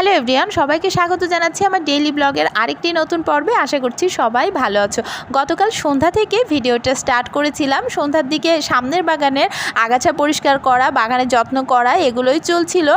Hello everyone, সবাইকে স্বাগত জানাচ্ছি আমার ডেইলি ব্লগের আরেকটি নতুন পর্বে। আশা করছি সবাই ভালো আছো। গতকাল সন্ধ্যা থেকে ভিডিওটা স্টার্ট করেছিলাম। সন্ধ্যার দিকে সামনের বাগানের আগাছা পরিষ্কার করা, বাগানের যত্ন করা, এগুলোই চলছিল।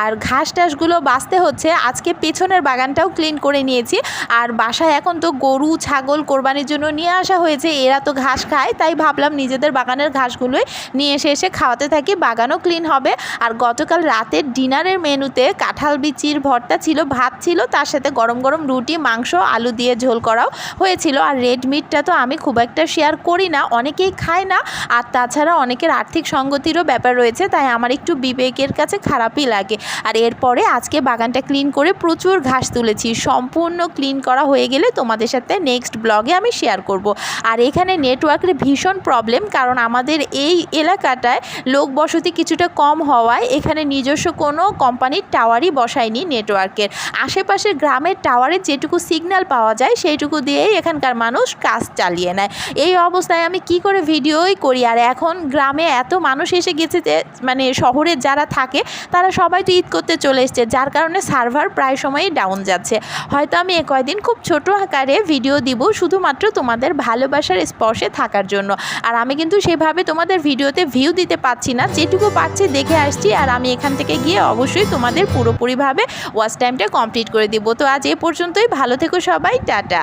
আর ঘাস টাসগুলো বাছতে হচ্ছে। আজকে পেছনের বাগানটাও ক্লিন করে নিয়েছি। আর বাসায় এখন তো গরু ছাগল কোরবানির জন্য নিয়ে আসা হয়েছে, এরা তো ঘাস খায়, তাই ভাবলাম নিজেদের বাগানের ঘাসগুলোই নিয়ে এসে খাওয়াতে থাকি, বাগানও ক্লিন হবে। আর গতকাল রাতের ডিনারের মেনুতে কাঁঠাল বিচির ভর্তা ছিল, ভাত ছিল, তার সাথে গরম গরম রুটি, মাংস, আলু দিয়ে ঝোল করাও হয়েছিল। আর রেড মিটটা তো আমি খুব একটা শেয়ার করি না, অনেকেই খায় না, আর তাছাড়া অনেকের আর্থিক সঙ্গতিরও ব্যাপার রয়েছে, তাই আমার একটু বিবেকের কাছে খারাপই লাগে। আর এরপরে আজকে বাগানটা ক্লিন করে প্রচুর ঘাস তুলেছি। সম্পূর্ণ ক্লিন করা হয়ে গেলে তোমাদের সাথে নেক্সট ব্লগে আমি শেয়ার করব। আর এখানে নেটওয়ার্কের ভীষণ প্রবলেম, কারণ আমাদের এই এলাকাটায় লোক বসতি কিছুটা কম হওয়ায় এখানে নিজস্ব কোনো কোম্পানির টাওয়ারই বসায়নি। নেটওয়ার্কের আশেপাশের গ্রামের টাওয়ারে যেটুকু সিগন্যাল পাওয়া যায় সেইটুকু দিয়েই এখানকার মানুষ কাজ চালিয়ে নেয়। এই অবস্থায় আমি কি করে ভিডিওই করি। আর এখন গ্রামে এত মানুষ এসে গেছে যে মানে শহরে যারা থাকে তারা সবাই তো ঈদ করতে চলে এসছে, যার কারণে সার্ভার প্রায় সময়ই ডাউন যাচ্ছে। হয়তো আমি কয়েকদিন খুব ছোট আকারে ভিডিও দিব, শুধুমাত্র তোমাদের ভালোবাসার স্পর্শে থাকার জন্য। আর আমি কিন্তু সেভাবে তোমাদের ভিডিওতে ভিউ দিতে পারছি না, যেটুকু পাচ্ছি দেখে আসছি। আর আমি এখান থেকে গিয়ে অবশ্যই তোমাদের পুরোপুরিভাবে ওয়াচ টাইমটা কমপ্লিট করে দিব। তো আজ এ পর্যন্তই, ভালো থেকো সবাই, টাটা।